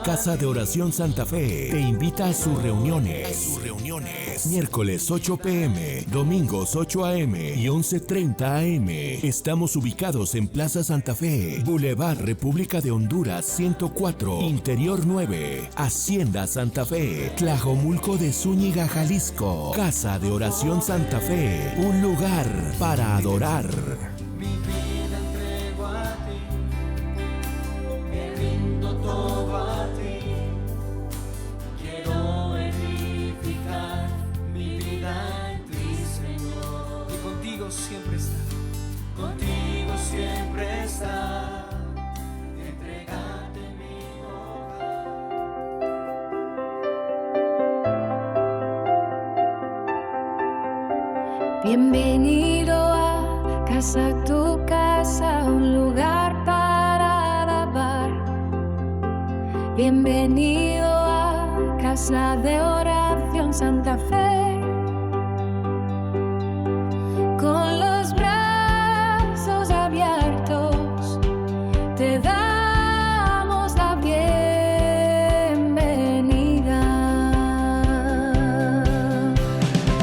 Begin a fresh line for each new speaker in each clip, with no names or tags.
Casa de Oración Santa Fe te invita a sus reuniones. Miércoles 8 p.m., domingos 8 a.m. y 11:30 a.m. Estamos ubicados en Plaza Santa Fe, Boulevard República de Honduras 104, Interior 9, Hacienda Santa Fe, Tlajomulco de Zúñiga, Jalisco. Casa de Oración Santa Fe, un lugar para adorar.
Mi vida entrego a ti, me rindo todo a ti. Quiero edificar mi vida en ti, Señor. Y contigo siempre está, contigo siempre está. Entregate mi hogar.
Bienvenido a casa, tu casa, un lugar para alabar. Bienvenido a Casa de Oración Santa Fe. Con los brazos abiertos te damos la bienvenida.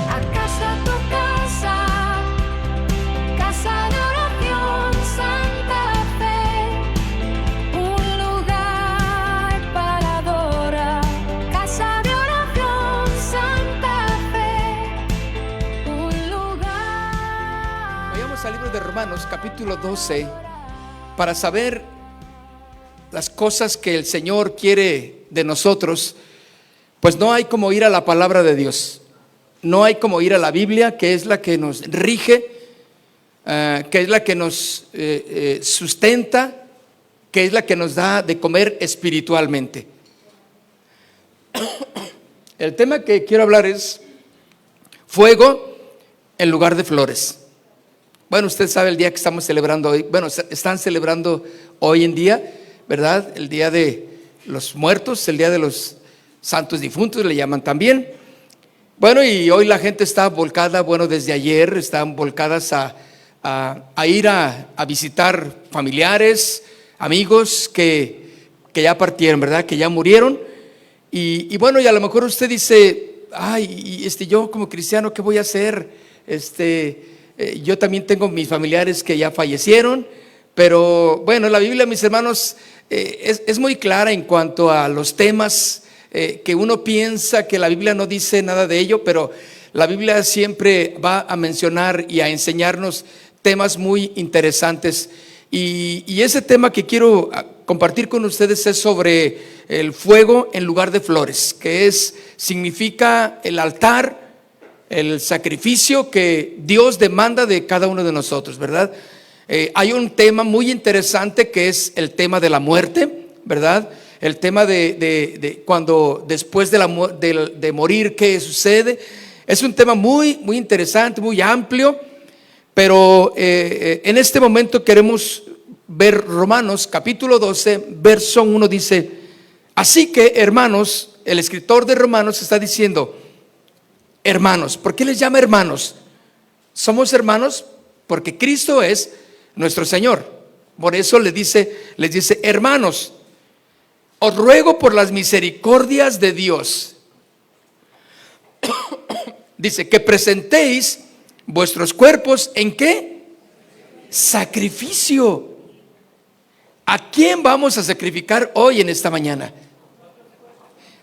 A casa, tu casa, Casa de Oración Santa Fe, un lugar para adorar. Casa de Oración Santa Fe, un lugar.
Vayamos al libro de Romanos, capítulo 12, para saber las cosas que el Señor quiere de nosotros. Pues no hay como ir a la palabra de Dios, no hay como ir a la Biblia, que es la que nos rige, que es la que nos sustenta, que es la que nos da de comer espiritualmente. El tema que quiero hablar es fuego en lugar de flores. Bueno, usted sabe el día que estamos celebrando hoy. Bueno, están celebrando hoy en día, ¿verdad? El día de los muertos, el día de los santos difuntos le llaman también. Bueno, y hoy la gente está volcada, bueno, desde ayer están volcadas a ir a visitar familiares, amigos que ya partieron, ¿verdad? Que ya murieron. Y bueno, y a lo mejor usted dice, ay, yo como cristiano, ¿qué voy a hacer? Yo también tengo mis familiares que ya fallecieron, pero bueno, la Biblia, mis hermanos, es muy clara en cuanto a los temas que uno piensa que la Biblia no dice nada de ello, pero la Biblia siempre va a mencionar y a enseñarnos temas muy interesantes. Y ese tema que quiero compartir con ustedes es sobre el fuego en lugar de flores, que significa el altar, el sacrificio que Dios demanda de cada uno de nosotros, ¿verdad? Hay un tema muy interesante que es el tema de la muerte, ¿verdad? El tema de cuando después de morir, ¿qué sucede? Es un tema muy, muy interesante, muy amplio, pero en este momento queremos ver Romanos capítulo 12, verso 1 dice: así que, hermanos, el escritor de Romanos está diciendo, hermanos. ¿Por qué les llama hermanos? Somos hermanos porque Cristo es nuestro Señor. Por eso les dice, hermanos, os ruego por las misericordias de Dios. Dice que presentéis vuestros cuerpos ¿en qué? Sacrificio. ¿A quién vamos a sacrificar hoy en esta mañana?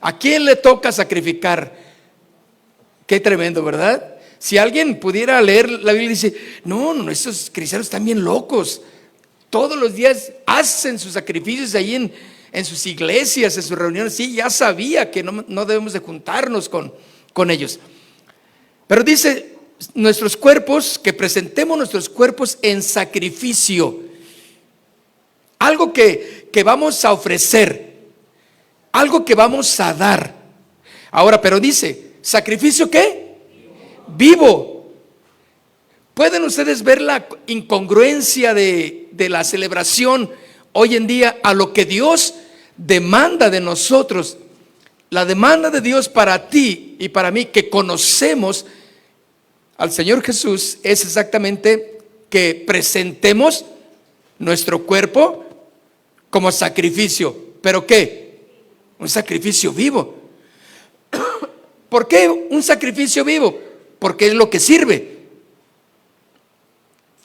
¿A quién le toca sacrificar? Qué tremendo, ¿verdad? Si alguien pudiera leer la Biblia, dice, no, estos cristianos están bien locos. Todos los días hacen sus sacrificios ahí en sus iglesias, en sus reuniones. Sí, ya sabía que no debemos de juntarnos con ellos. Pero dice, nuestros cuerpos, que presentemos nuestros cuerpos en sacrificio. Algo que vamos a ofrecer, algo que vamos a dar. Ahora, pero dice, ¿sacrificio qué? Vivo. ¿Pueden ustedes ver la incongruencia de la celebración hoy en día a lo que Dios demanda de nosotros? La demanda de Dios para ti y para mí, que conocemos al Señor Jesús, es exactamente que presentemos nuestro cuerpo como sacrificio. ¿Pero qué? un sacrificio vivo. ¿Por qué un sacrificio vivo? Porque es lo que sirve.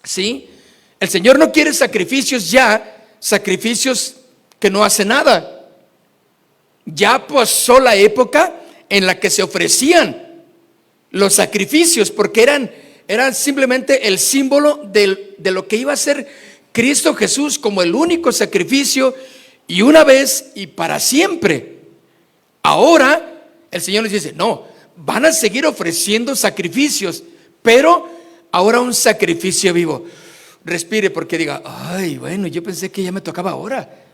¿Sí? El Señor no quiere sacrificios que no hacen nada. Ya pasó la época en la que se ofrecían los sacrificios, porque eran simplemente el símbolo de lo que iba a ser Cristo Jesús como el único sacrificio, y una vez y para siempre. Ahora el Señor les dice, no, van a seguir ofreciendo sacrificios, pero ahora un sacrificio vivo. Respire, porque diga, ay, bueno, yo pensé que ya me tocaba ahora.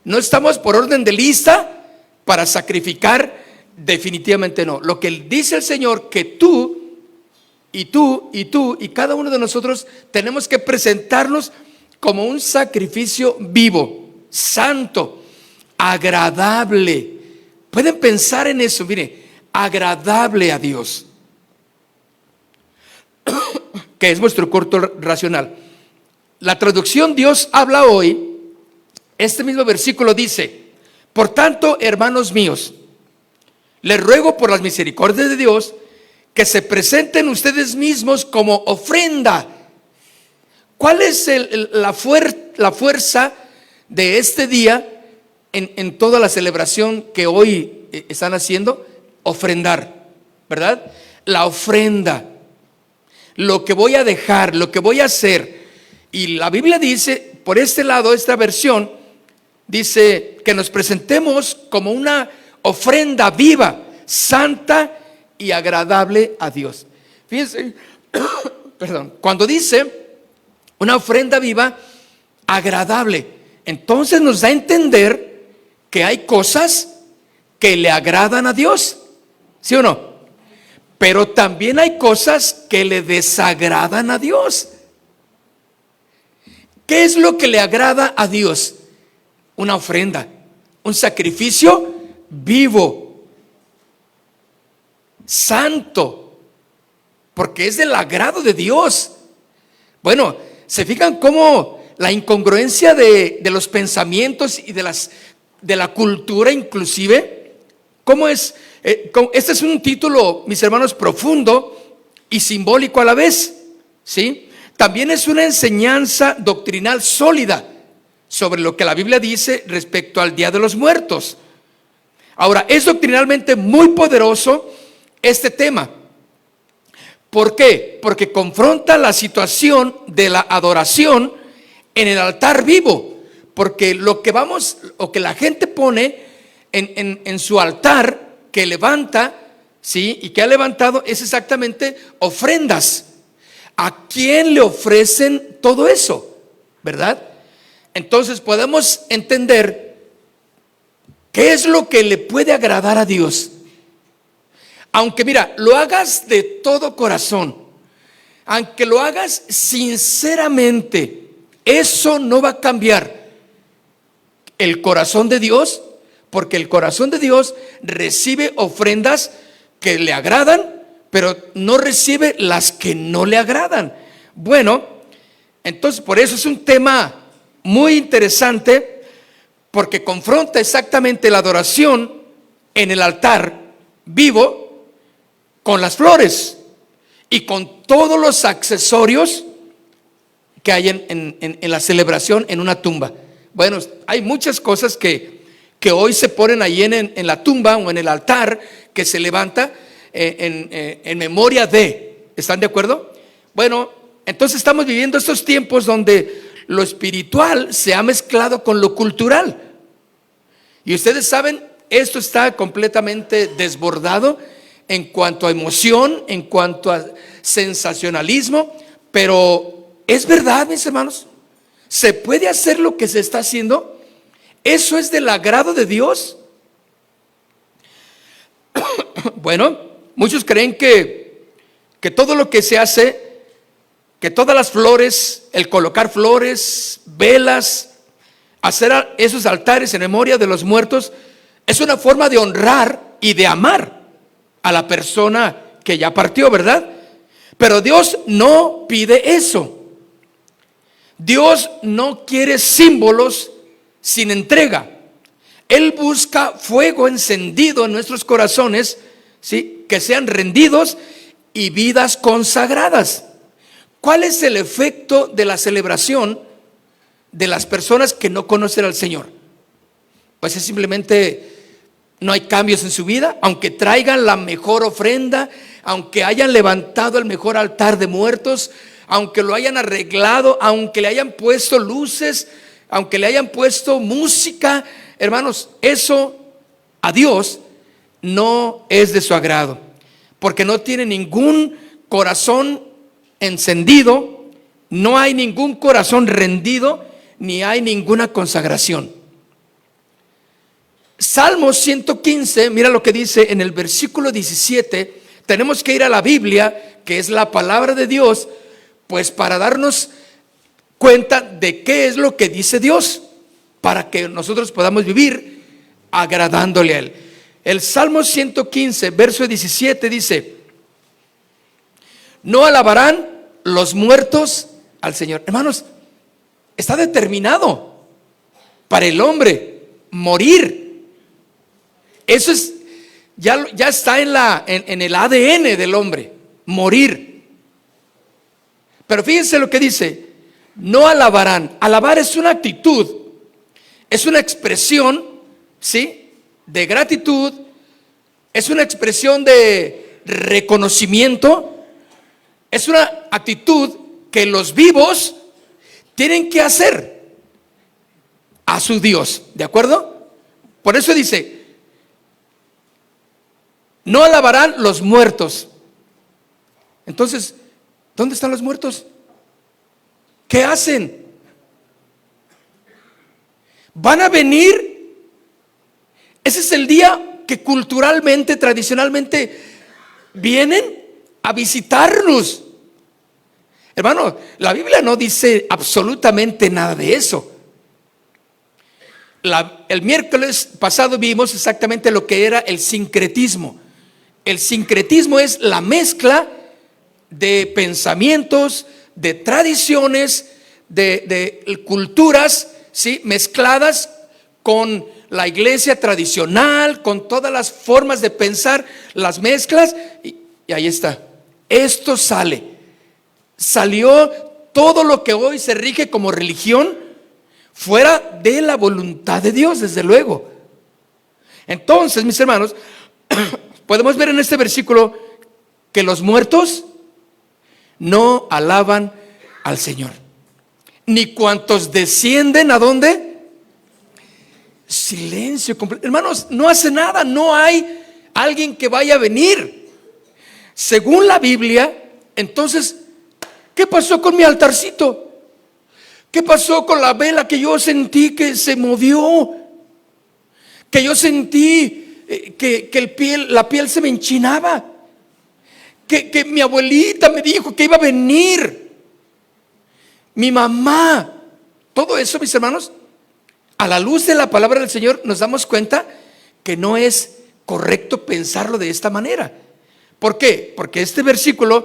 No estamos por orden de lista para sacrificar, definitivamente no. Lo que dice el Señor, que tú y cada uno de nosotros tenemos que presentarnos como un sacrificio vivo, santo, agradable. Pueden pensar en eso, mire, agradable a Dios, que es vuestro culto racional. La traducción Dios habla hoy, este mismo versículo dice, por tanto, hermanos míos, les ruego por las misericordias de Dios que se presenten ustedes mismos como ofrenda. ¿Cuál es la fuerza de este día en toda la celebración que hoy están haciendo? Ofrendar, ¿verdad? La ofrenda, lo que voy a dejar, lo que voy a hacer. Y la Biblia dice, por este lado, esta versión, dice que nos presentemos como una ofrenda viva, santa y agradable a Dios. Fíjense, perdón, cuando dice una ofrenda viva, agradable, entonces nos da a entender que hay cosas que le agradan a Dios, ¿sí o no? Pero también hay cosas que le desagradan a Dios. ¿Qué es lo que le agrada a Dios? Una ofrenda, un sacrificio vivo, santo, porque es del agrado de Dios. Bueno, ¿se fijan cómo la incongruencia de los pensamientos y de la cultura inclusive? ¿Cómo es? Este es un título, mis hermanos, profundo y simbólico a la vez, ¿sí? También es una enseñanza doctrinal sólida sobre lo que la Biblia dice respecto al Día de los Muertos. Ahora, es doctrinalmente muy poderoso este tema. ¿Por qué? Porque confronta la situación de la adoración en el altar vivo. Porque lo que la gente pone en su altar, que levanta, ¿sí? Y que ha levantado, es exactamente ofrendas. ¿A quién le ofrecen todo eso? ¿Verdad? Entonces podemos entender qué es lo que le puede agradar a Dios. Aunque mira, lo hagas de todo corazón, aunque lo hagas sinceramente, eso no va a cambiar el corazón de Dios, porque el corazón de Dios recibe ofrendas que le agradan, pero no recibe las que no le agradan. Bueno, entonces por eso es un tema muy interesante, porque confronta exactamente la adoración en el altar vivo con las flores y con todos los accesorios que hay en la celebración en una tumba. Bueno, hay muchas cosas que hoy se ponen ahí en la tumba o en el altar que se levanta en memoria de. ¿Están de acuerdo? Bueno, entonces estamos viviendo estos tiempos donde lo espiritual se ha mezclado con lo cultural. Y ustedes saben, esto está completamente desbordado en cuanto a emoción, en cuanto a sensacionalismo. Pero es verdad, mis hermanos, ¿se puede hacer lo que se está haciendo? ¿Eso es del agrado de Dios? Bueno, muchos creen que todo lo que se hace, que todas las flores, el colocar flores, velas, hacer esos altares en memoria de los muertos, es una forma de honrar y de amar a la persona que ya partió, ¿verdad? Pero Dios no pide eso. Dios no quiere símbolos sin entrega. Él busca fuego encendido en nuestros corazones, ¿sí? Que sean rendidos y vidas consagradas. ¿Cuál es el efecto de la celebración de las personas que no conocen al Señor? Pues es simplemente no hay cambios en su vida, aunque traigan la mejor ofrenda, aunque hayan levantado el mejor altar de muertos, aunque lo hayan arreglado, aunque le hayan puesto luces, aunque le hayan puesto música. Hermanos, eso a Dios no es de su agrado, porque no tiene ningún corazón encendido, no hay ningún corazón rendido, ni hay ninguna consagración. Salmo 115, mira lo que dice en el versículo 17. Tenemos que ir a la Biblia, que es la palabra de Dios, pues para darnos cuenta de qué es lo que dice Dios, para que nosotros podamos vivir agradándole a Él. El Salmo 115, verso 17 dice: no alabarán los muertos al Señor. Hermanos, está determinado para el hombre morir. Eso es, ya está en el ADN del hombre, morir. Pero fíjense lo que dice: no alabarán. Alabar es una actitud, es una expresión, ¿sí?, de gratitud, es una expresión de reconocimiento, es una actitud que los vivos tienen que hacer a su Dios, ¿de acuerdo? Por eso dice: no alabarán los muertos. Entonces, ¿dónde están los muertos? ¿Qué hacen? ¿Van a venir? Ese es el día que culturalmente, tradicionalmente vienen a visitarnos. Hermano, la Biblia no dice absolutamente nada de eso. El miércoles pasado vimos exactamente lo que era el sincretismo. El sincretismo es la mezcla de pensamientos, de tradiciones, de culturas, ¿sí?, mezcladas con la iglesia tradicional, con todas las formas de pensar, las mezclas, y ahí está. Esto salió todo lo que hoy se rige como religión fuera de la voluntad de Dios, desde luego. Entonces, mis hermanos, podemos ver en este versículo que los muertos no alaban al Señor, ni cuantos descienden. ¿A dónde? Silencio completo. Hermanos, no hace nada, no hay alguien que vaya a venir. Según la Biblia, entonces, ¿qué pasó con mi altarcito? ¿Qué pasó con la vela que yo sentí que se movió? Que yo sentí que la piel se me enchinaba, que mi abuelita me dijo que iba a venir, mi mamá. Todo eso, mis hermanos, a la luz de la palabra del Señor nos damos cuenta que no es correcto pensarlo de esta manera. ¿Por qué? Porque este versículo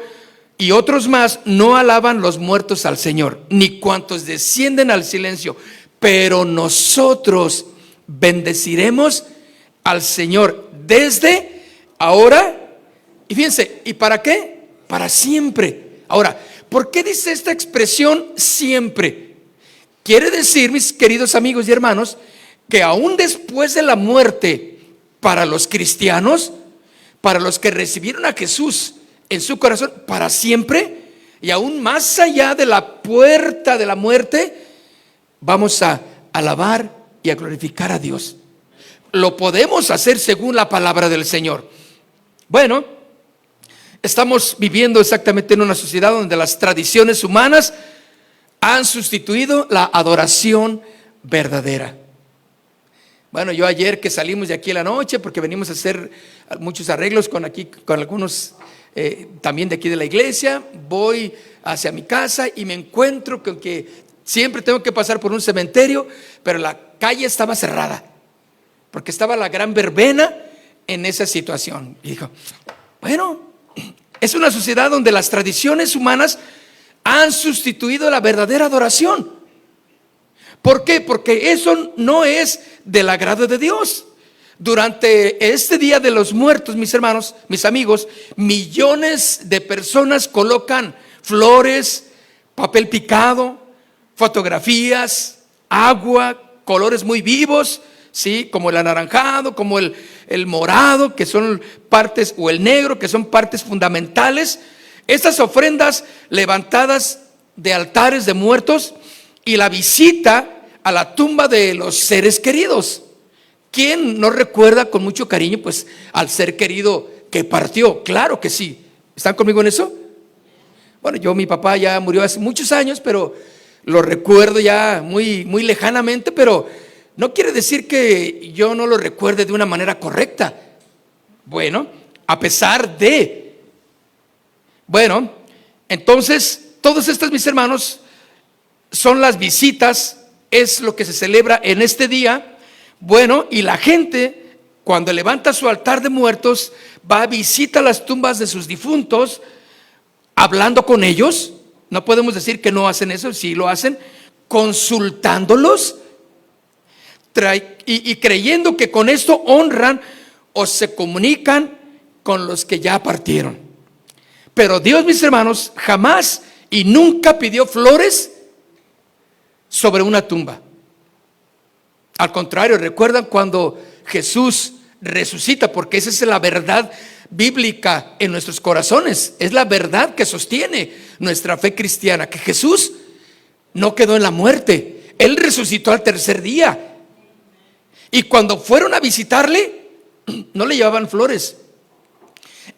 y otros más no alaban los muertos al Señor, ni cuantos descienden al silencio, pero nosotros bendeciremos al Señor desde ahora. Y fíjense, ¿y para qué? Para siempre. Ahora, ¿por qué dice esta expresión siempre? Quiere decir, mis queridos amigos y hermanos, que aún después de la muerte, para los cristianos, para los que recibieron a Jesús en su corazón, para siempre, y aún más allá de la puerta de la muerte, vamos a alabar y a glorificar a Dios. Lo podemos hacer según la palabra del Señor. Bueno, estamos viviendo exactamente en una sociedad donde las tradiciones humanas han sustituido la adoración verdadera. Bueno, yo ayer que salimos de aquí en la noche, porque venimos a hacer muchos arreglos con algunos también de aquí de la iglesia, voy hacia mi casa y me encuentro con que siempre tengo que pasar por un cementerio, pero la calle estaba cerrada, porque estaba la gran verbena en esa situación. Y dijo, bueno, es una sociedad donde las tradiciones humanas han sustituido la verdadera adoración. ¿Por qué? Porque eso no es del agrado de Dios. Durante este Día de los Muertos, mis hermanos, mis amigos, millones de personas colocan flores, papel picado, fotografías, agua, colores muy vivos, ¿sí? Como el anaranjado, como el morado, que son partes, o el negro, que son partes fundamentales. Estas ofrendas levantadas de altares de muertos y la visita a la tumba de los seres queridos. ¿Quién no recuerda con mucho cariño pues al ser querido que partió? Claro que sí. ¿Están conmigo en eso? Bueno, mi papá ya murió hace muchos años, pero lo recuerdo ya muy, muy lejanamente, pero no quiere decir que yo no lo recuerde de una manera correcta. Bueno, a pesar de... Bueno, entonces, todas estas, mis hermanos, son las visitas, es lo que se celebra en este día. Bueno, y la gente, cuando levanta su altar de muertos, va a visitar las tumbas de sus difuntos, hablando con ellos. No podemos decir que no hacen eso, sí lo hacen, consultándolos y creyendo que con esto honran o se comunican con los que ya partieron. Pero Dios, mis hermanos, jamás y nunca pidió flores sobre una tumba. Al contrario, recuerdan cuando Jesús resucita, porque esa es la verdad bíblica en nuestros corazones, es la verdad que sostiene nuestra fe cristiana, que Jesús no quedó en la muerte, Él resucitó al tercer día. Y cuando fueron a visitarle, no le llevaban flores.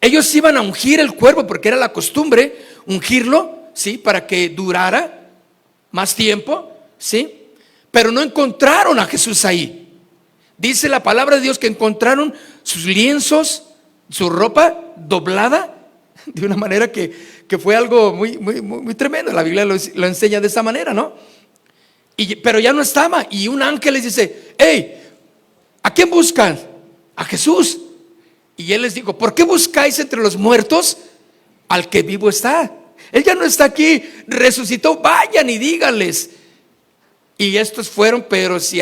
Ellos iban a ungir el cuerpo, porque era la costumbre ungirlo, ¿sí? Para que durara más tiempo, ¿sí? Pero no encontraron a Jesús ahí. Dice la palabra de Dios que encontraron sus lienzos, su ropa doblada, de una manera que fue algo muy, muy, muy tremendo. La Biblia lo enseña de esa manera, ¿no? Pero ya no estaba. Y un ángel les dice: hey, ¿a quién buscan? A Jesús. Y él les dijo: ¿por qué buscáis entre los muertos al que vivo está? Él ya no está aquí, resucitó, vayan y díganles. Y estos fueron, pero si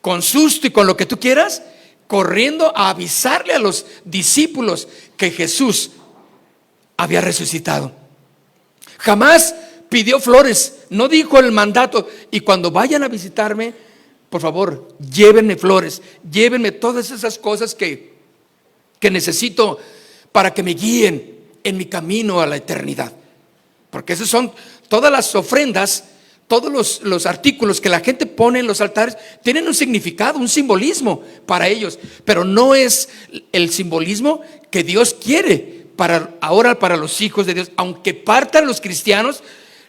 con susto y con lo que tú quieras, corriendo a avisarle a los discípulos que Jesús había resucitado. Jamás pidió flores, no dijo el mandato: y cuando vayan a visitarme, por favor, llévenme flores, llévenme todas esas cosas que necesito para que me guíen en mi camino a la eternidad. Porque esas son todas las ofrendas, todos los artículos que la gente pone en los altares tienen un significado, un simbolismo para ellos, pero no es el simbolismo que Dios quiere ahora para los hijos de Dios. Aunque partan los cristianos,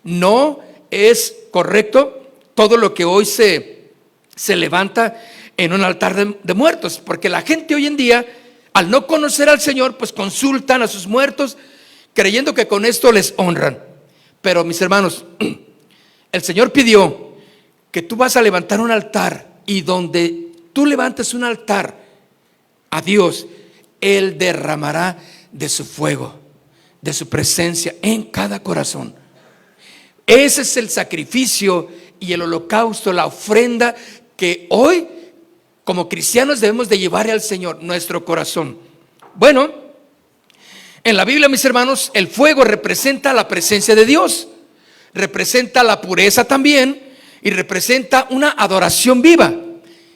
no es correcto todo lo que hoy se levanta en un altar de muertos, porque la gente hoy en día, al no conocer al Señor, pues consultan a sus muertos creyendo que con esto les honran. Pero mis hermanos, el Señor pidió que tú vas a levantar un altar, y donde tú levantes un altar a Dios, Él derramará de su fuego, de su presencia en cada corazón. Ese es el sacrificio y el holocausto, la ofrenda que hoy como cristianos debemos de llevarle al Señor, nuestro corazón. Bueno, en la Biblia, mis hermanos, el fuego representa la presencia de Dios, representa la pureza también, y representa una adoración viva.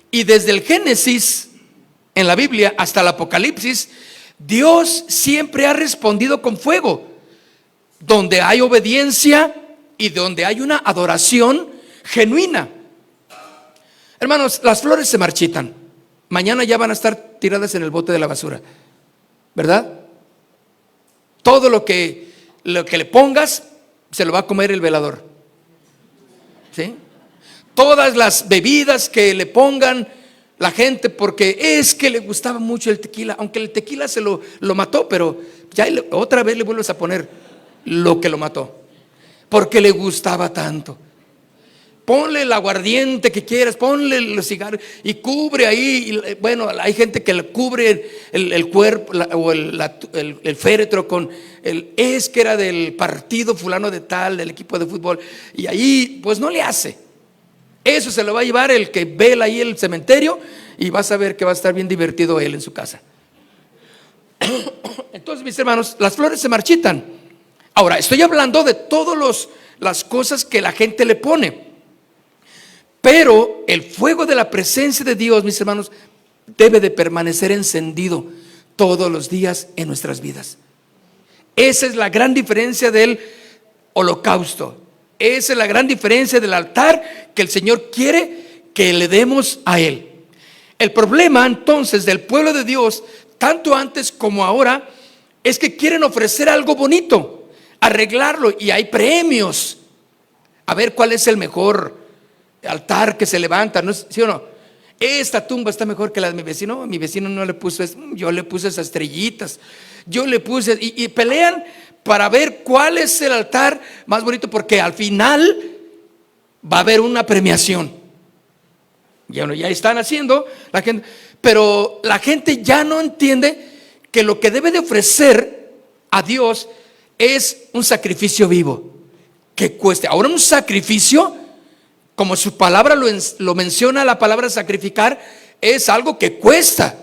Y desde el Génesis en la Biblia hasta el Apocalipsis, Dios siempre ha respondido con fuego, donde hay obediencia y donde hay una adoración genuina. Hermanos, las flores se marchitan, mañana ya van a estar tiradas en el bote de la basura, ¿verdad? Todo lo que le pongas se lo va a comer el velador, ¿sí? Todas las bebidas que le pongan la gente, porque es que le gustaba mucho el tequila, aunque el tequila se lo mató, pero ya otra vez le vuelves a poner lo que lo mató, porque le gustaba tanto. Ponle el aguardiente que quieras, ponle los cigarros y cubre ahí. Bueno, hay gente que le cubre el cuerpo o el féretro con es que era del partido fulano de tal, del equipo de fútbol, y ahí pues no le hace. Eso se lo va a llevar el que vela ahí el cementerio, y vas a ver que va a estar bien divertido él en su casa. Entonces, mis hermanos, las flores se marchitan. Ahora, estoy hablando de todas las cosas que la gente le pone. Pero el fuego de la presencia de Dios, mis hermanos, debe de permanecer encendido todos los días en nuestras vidas. Esa es la gran diferencia del holocausto. Esa es la gran diferencia del altar que el Señor quiere que le demos a Él. El problema entonces del pueblo de Dios, tanto antes como ahora, es que quieren ofrecer algo bonito, arreglarlo, y hay premios. A ver cuál es el mejor altar que se levanta, ¿no? ¿Sí o no? Esta tumba está mejor que la de mi vecino. Mi vecino no le puso eso, yo le puse esas estrellitas, yo le puse, y pelean para ver cuál es el altar más bonito, porque al final va a haber una premiación. Ya están haciendo la gente, pero la gente ya no entiende que lo que debe de ofrecer a Dios es un sacrificio vivo que cueste. Ahora, un sacrificio, como su palabra lo menciona, la palabra sacrificar, es algo que cuesta,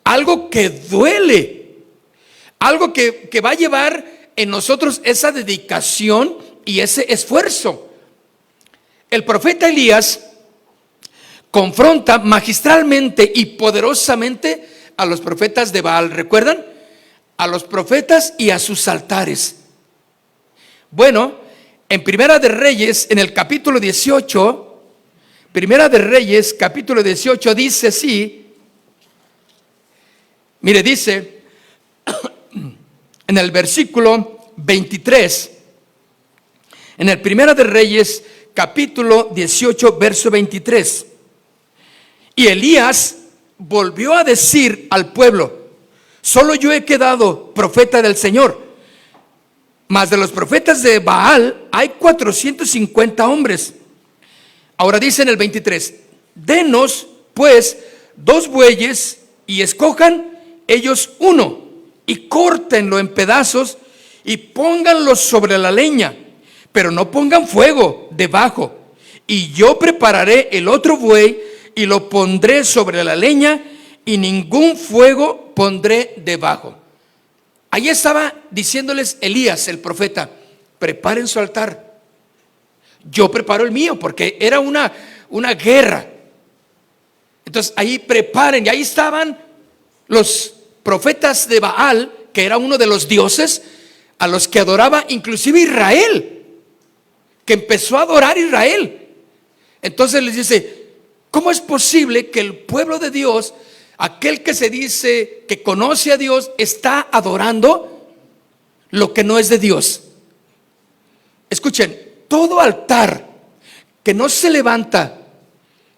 algo que duele, algo que va a llevar en nosotros esa dedicación y ese esfuerzo. El profeta Elías confronta magistralmente y poderosamente a los profetas de Baal. ¿Recuerdan? A los profetas y a sus altares. Bueno, en Primera de Reyes, en el capítulo 18, Primera de Reyes, capítulo 18, dice así. Mire, dice en el versículo 23, en el Primera de Reyes, capítulo 18, verso 23. Y Elías volvió a decir al pueblo: solo yo he quedado profeta del Señor, mas de los profetas de Baal hay 450 hombres. Ahora dice en el 23: denos pues 2 bueyes y escojan ellos uno y córtenlo en pedazos y pónganlo sobre la leña, pero no pongan fuego debajo. Y yo prepararé el otro buey y lo pondré sobre la leña y ningún fuego pondré debajo. Ahí estaba diciéndoles Elías, el profeta: preparen su altar. Yo preparo el mío, porque era una guerra. Entonces ahí preparen, y ahí estaban los profetas de Baal, que era uno de los dioses a los que adoraba inclusive Israel, que empezó a adorar Israel. Entonces les dice: ¿cómo es posible que el pueblo de Dios, aquel que se dice que conoce a Dios, está adorando lo que no es de Dios? Escuchen, todo altar que no se levanta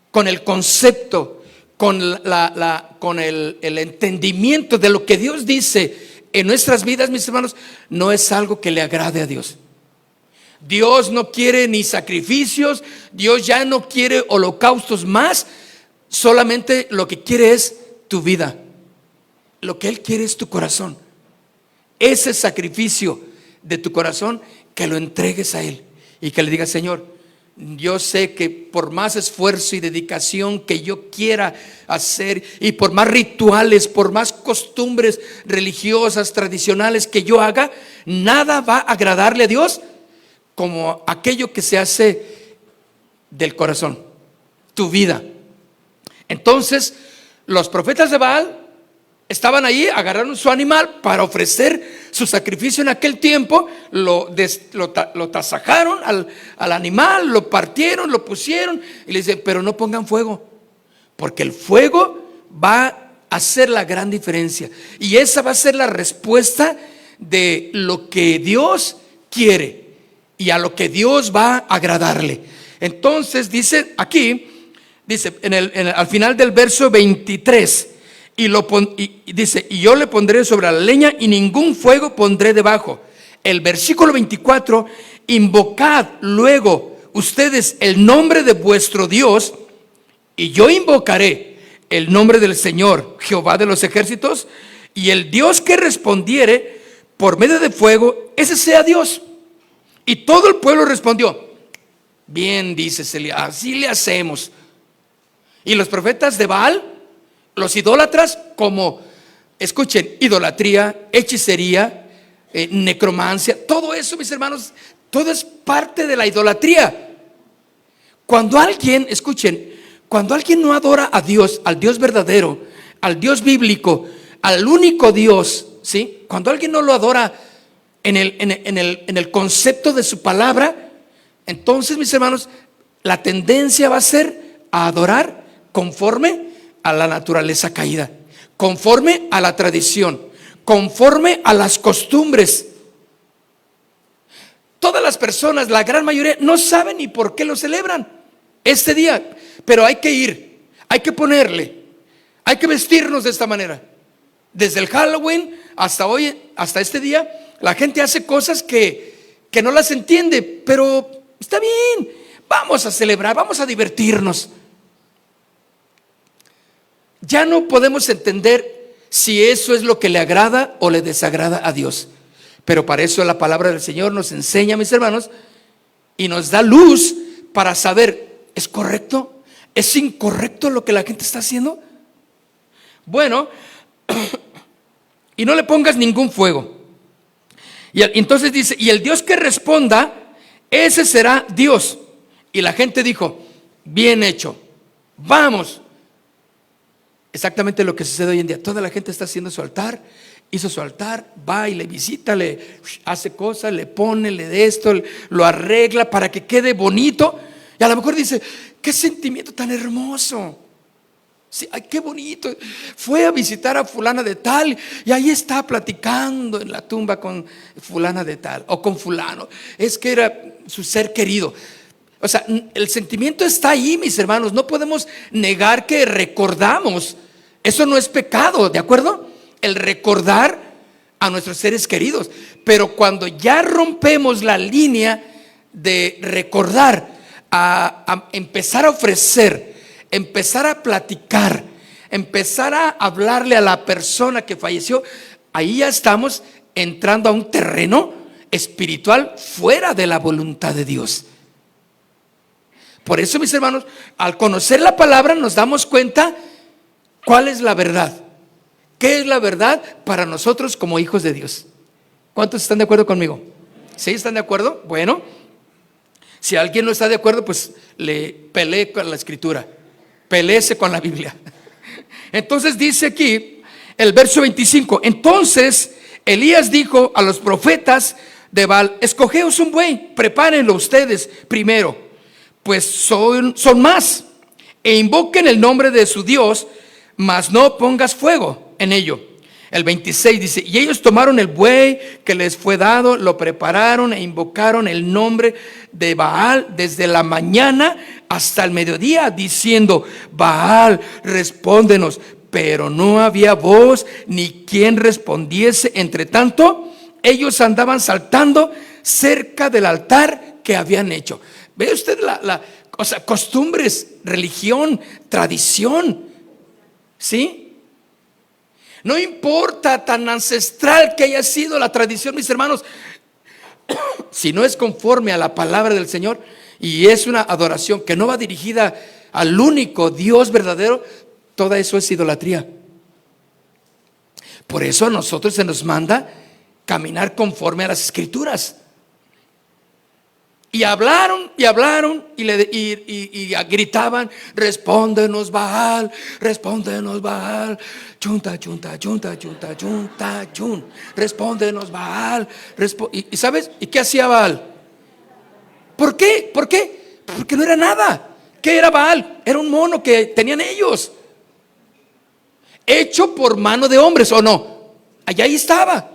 con el concepto, con el entendimiento de lo que Dios dice en nuestras vidas, mis hermanos, no es algo que le agrade a Dios. Dios no quiere ni sacrificios, Dios ya no quiere holocaustos más, solamente lo que quiere es tu vida. Lo que Él quiere es tu corazón. Ese sacrificio de tu corazón, que lo entregues a Él y que le digas: Señor, yo sé que por más esfuerzo y dedicación que yo quiera hacer, y por más rituales, por más costumbres religiosas, tradicionales que yo haga, nada va a agradarle a Dios como aquello que se hace del corazón, tu vida. Entonces los profetas de Baal estaban ahí, agarraron su animal para ofrecer su sacrificio en aquel tiempo, lo tasajaron al animal, lo partieron, lo pusieron, y le dicen: pero no pongan fuego, porque el fuego va a hacer la gran diferencia, y esa va a ser la respuesta de lo que Dios quiere y a lo que Dios va a agradarle. Entonces dice aquí, dice al final del verso 23, y dice: y yo le pondré sobre la leña y ningún fuego pondré debajo. El versículo 24: invocad luego ustedes el nombre de vuestro Dios, y yo invocaré el nombre del Señor Jehová de los ejércitos, y el Dios que respondiere por medio de fuego, ese sea Dios. Y todo el pueblo respondió: Bien, dice Elías, así le hacemos. Y los profetas de Baal, los idólatras, como, escuchen, idolatría, hechicería, necromancia, todo eso, mis hermanos, todo es parte de la idolatría. Cuando alguien, escuchen, cuando alguien no adora a Dios, al Dios verdadero, al Dios bíblico, al único Dios, ¿sí? Cuando alguien no lo adora en el concepto de su palabra, entonces, mis hermanos, la tendencia va a ser a adorar conforme a la naturaleza caída, conforme a la tradición, conforme a las costumbres. Todas las personas, la gran mayoría, no saben ni por qué lo celebran este día, pero hay que ir, hay que ponerle, hay que vestirnos de esta manera. Desde el Halloween hasta hoy, hasta este día, la gente hace cosas que no las entiende, pero está bien, vamos a celebrar, vamos a divertirnos. Ya no podemos entender si eso es lo que le agrada o le desagrada a Dios. Pero para eso la palabra del Señor nos enseña, mis hermanos, y nos da luz para saber, ¿es correcto? ¿Es incorrecto lo que la gente está haciendo? Bueno, y no le pongas ningún fuego. Y entonces dice, y el Dios que responda, ese será Dios. Y la gente dijo, bien hecho, vamos. Exactamente lo que sucede hoy en día. Toda la gente está haciendo su altar, hizo su altar, va y le visita, le hace cosas, le pone, le de esto, lo arregla para que quede bonito. Y a lo mejor dice, qué sentimiento tan hermoso. Sí, ay, qué bonito. Fue a visitar a fulana de tal y ahí está platicando en la tumba con fulana de tal o con fulano. Es que era su ser querido. O sea, el sentimiento está ahí, mis hermanos. No podemos negar que recordamos. Eso no es pecado, ¿de acuerdo? El recordar a nuestros seres queridos. Pero cuando ya rompemos la línea de recordar a empezar a ofrecer, empezar a platicar, empezar a hablarle a la persona que falleció, ahí ya estamos entrando a un terreno espiritual fuera de la voluntad de Dios. Por eso, mis hermanos, al conocer la palabra nos damos cuenta cuál es la verdad. ¿Qué es la verdad para nosotros como hijos de Dios? ¿Cuántos están de acuerdo conmigo? ¿Sí están de acuerdo? Bueno, si alguien no está de acuerdo, pues le pelee con la escritura, peléese con la Biblia. Entonces dice aquí el verso 25, entonces Elías dijo a los profetas de Baal, escogeos un buey, prepárenlo ustedes primero, pues son más, e invoquen el nombre de su Dios, mas no pongas fuego en ello. El 26 dice, y ellos tomaron el buey que les fue dado, lo prepararon e invocaron el nombre de Baal desde la mañana hasta el mediodía, diciendo, Baal, respóndenos. Pero no había voz ni quien respondiese. Entre tanto, ellos andaban saltando cerca del altar que habían hecho. ¿Ve usted o sea, costumbres, religión, tradición? ¿Sí? No importa tan ancestral que haya sido la tradición, mis hermanos, si no es conforme a la palabra del Señor y es una adoración que no va dirigida al único Dios verdadero, todo eso es idolatría. Por eso a nosotros se nos manda caminar conforme a las Escrituras. Y hablaron y gritaban, respóndenos Baal, chunta, chunta, chunta, chunta, chunta, chun, respóndenos Baal. ¿Y sabes? ¿Y qué hacía Baal? ¿Por qué? Porque no era nada. ¿Qué era Baal? Era un mono que tenían ellos, hecho por mano de hombres, ¿o no? Allá ahí estaba.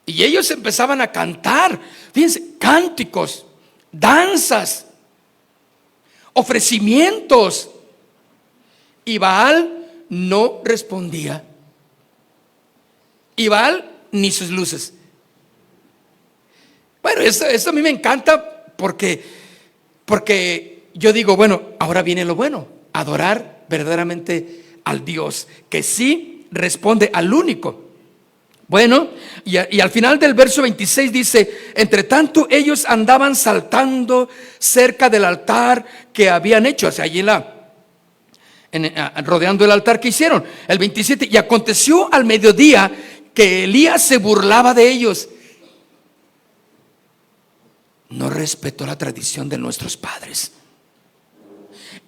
Y ellos empezaban a cantar, fíjense, cánticos, danzas, ofrecimientos. Y Baal no respondía. Y Baal ni sus luces. Bueno, esto a mí me encanta porque yo digo, bueno, ahora viene lo bueno, adorar verdaderamente al Dios que sí responde, al único Bueno, y al final del verso 26 dice: entre tanto ellos andaban saltando cerca del altar que habían hecho, o sea, allí rodeando el altar que hicieron. El 27, y aconteció al mediodía que Elías se burlaba de ellos. No respetó la tradición de nuestros padres.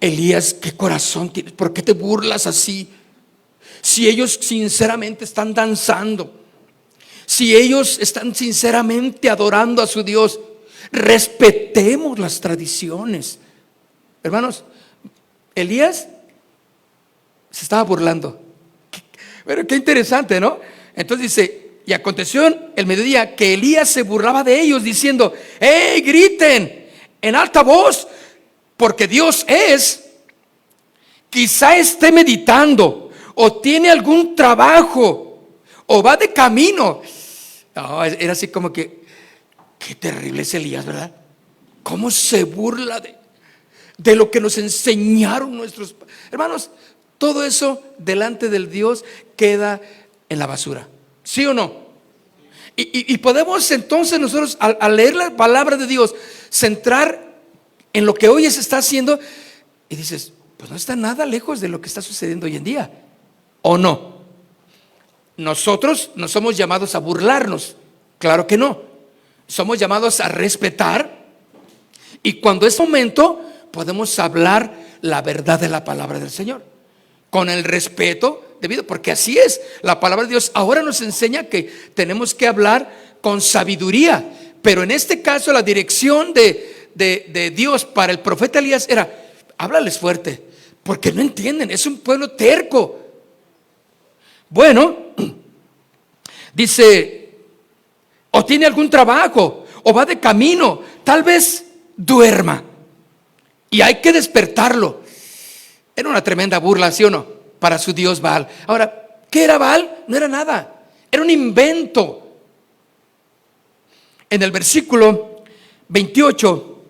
Elías, ¿qué corazón tienes? ¿Por qué te burlas así? Si ellos sinceramente están danzando, si ellos están sinceramente adorando a su Dios, respetemos las tradiciones. Hermanos, Elías se estaba burlando. Pero qué interesante, ¿no? Entonces dice: y aconteció el mediodía que Elías se burlaba de ellos, diciendo: ¡hey, griten en alta voz! Porque Dios es. Quizá esté meditando, o tiene algún trabajo, o va de camino. No, era así como que, qué terrible es Elías, ¿verdad? Cómo se burla de lo que nos enseñaron nuestros hermanos. Todo eso delante del Dios queda en la basura, ¿sí o no? Y podemos entonces nosotros, al leer la palabra de Dios, centrar en lo que hoy se está haciendo, y dices: pues no está nada lejos de lo que está sucediendo hoy en día, ¿o no? Nosotros no somos llamados a burlarnos, claro que no. Somos llamados a respetar, y cuando es momento podemos hablar la verdad de la palabra del Señor, con el respeto debido, porque así es. La palabra de Dios ahora nos enseña que tenemos que hablar con sabiduría, pero en este caso la dirección de Dios para el profeta Elías era: háblales fuerte, porque no entienden, es un pueblo terco. Bueno, dice: o tiene algún trabajo, o va de camino, tal vez duerma, y hay que despertarlo. Era una tremenda burla, ¿sí o no? Para su dios Baal. Ahora, ¿qué era Baal? No era nada, era un invento. En el versículo 28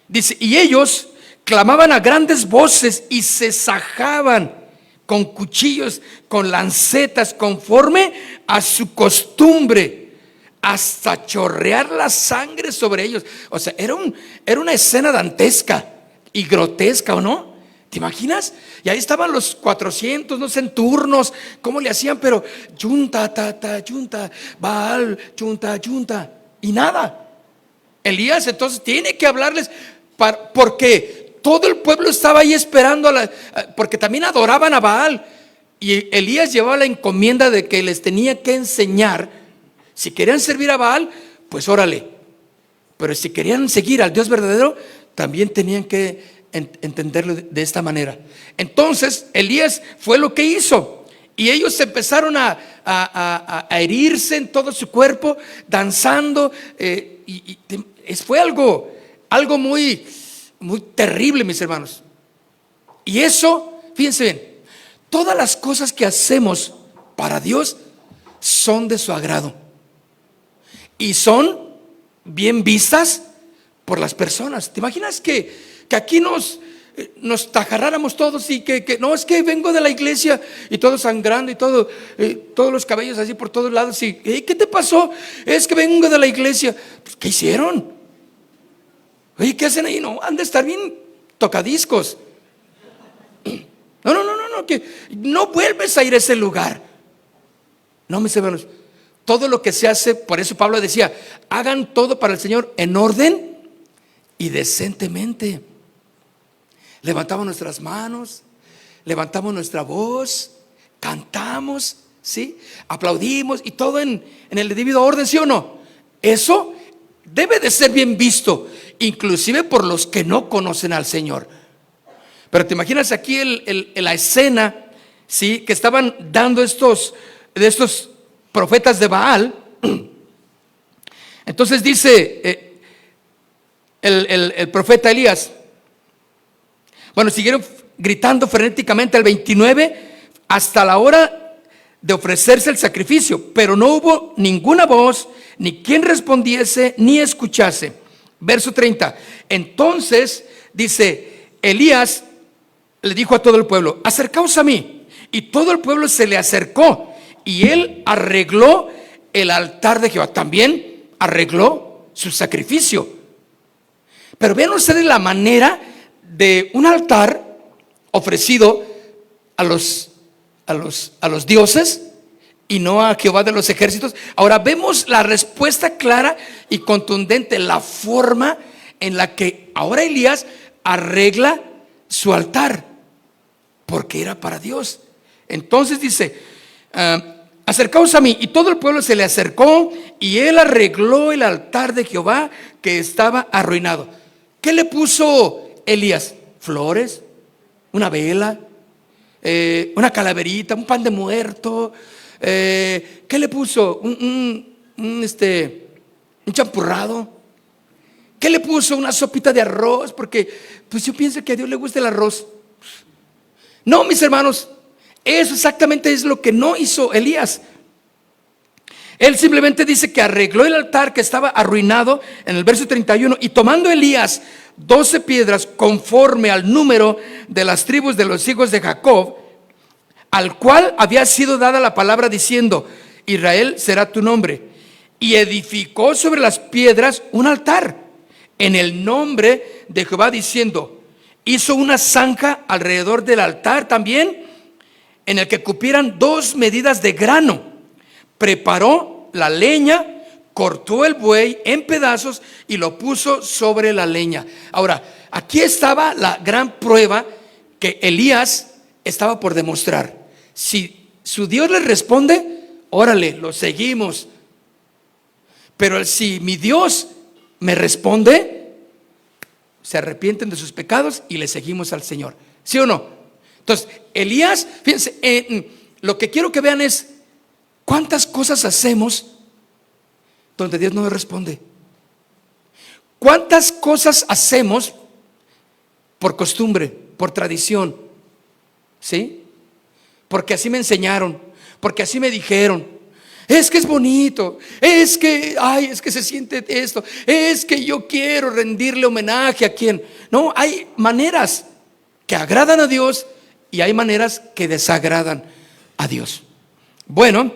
dice: y ellos clamaban a grandes voces y se sajaban con cuchillos, con lancetas, conforme a su costumbre, hasta chorrear la sangre sobre ellos. O sea, era una escena dantesca y grotesca, ¿o no? ¿Te imaginas? Y ahí estaban los 400, no sé, en turnos, ¿cómo le hacían? Pero yunta, yunta, Baal, yunta, y nada. Elías entonces tiene que hablarles, porque todo el pueblo estaba ahí esperando, porque también adoraban a Baal. Y Elías llevaba la encomienda de que les tenía que enseñar. Si querían servir a Baal, pues órale. Pero si querían seguir al Dios verdadero, también tenían que entenderlo de esta manera. Entonces Elías fue lo que hizo, y ellos empezaron a herirse en todo su cuerpo, danzando, fue algo muy, muy terrible, mis hermanos. Y eso, fíjense bien, todas las cosas que hacemos para Dios son de su agrado y son bien vistas por las personas. ¿Te imaginas que aquí nos tajaráramos todos y que no, es que vengo de la iglesia, y todo sangrando y todo, todos los cabellos así por todos lados, y ¿qué te pasó? Es que vengo de la iglesia. Pues, ¿qué hicieron? Oye, ¿qué hacen ahí? No, han de estar bien tocadiscos. No, que no vuelves a ir a ese lugar. No, mis hermanos, todo lo que se hace, por eso Pablo decía: hagan todo para el Señor en orden y decentemente. Levantamos nuestras manos, levantamos nuestra voz, cantamos, ¿sí? Aplaudimos, y todo en el debido orden, ¿sí o no? Eso debe de ser bien visto, inclusive por los que no conocen al Señor. Pero te imaginas aquí la escena, ¿sí? Que estaban dando estos profetas de Baal. Entonces dice el profeta Elías, bueno, siguieron gritando frenéticamente al 29 hasta la hora de ofrecerse el sacrificio, pero no hubo ninguna voz, ni quien respondiese, ni escuchase. Verso 30. Entonces, dice, Elías le dijo a todo el pueblo: acercaos a mí. Y todo el pueblo se le acercó, y él arregló el altar de Jehová. También arregló su sacrificio. Pero vean ustedes la manera de un altar ofrecido a los dioses y no a Jehová de los ejércitos. Ahora vemos la respuesta clara y contundente, la forma en la que ahora Elías arregla su altar, porque era para Dios. Entonces dice, acercaos a mí, y todo el pueblo se le acercó, y él arregló el altar de Jehová que estaba arruinado. ¿Qué le puso Elías? Flores, una vela, una calaverita, un pan de muerto. ¿Qué le puso? Un champurrado. ¿Qué le puso? Una sopita de arroz, porque pues yo pienso que a Dios le gusta el arroz. No, mis hermanos, eso exactamente es lo que no hizo Elías. Él simplemente dice que arregló el altar que estaba arruinado en el verso 31, y tomando Elías 12 piedras conforme al número de las tribus de los hijos de Jacob, al cual había sido dada la palabra diciendo, Israel será tu nombre, y edificó sobre las piedras un altar en el nombre de Jehová, diciendo, hizo una zanja alrededor del altar también, en el que cupieran 2 medidas de grano. Preparó la leña, cortó el buey en pedazos y lo puso sobre la leña. Ahora, aquí estaba la gran prueba que Elías estaba por demostrar. Si su Dios le responde, órale, lo seguimos. Pero si mi Dios me responde, se arrepienten de sus pecados y le seguimos al Señor. ¿Sí o no? Entonces, Elías, fíjense, lo que quiero que vean es cuántas cosas hacemos donde Dios no responde. ¿Cuántas cosas hacemos por costumbre, por tradición? ¿Sí? Porque así me enseñaron, porque así me dijeron. Es que es bonito, es que se siente esto, es que yo quiero rendirle homenaje a quien. No, hay maneras que agradan a Dios y hay maneras que desagradan a Dios. Bueno,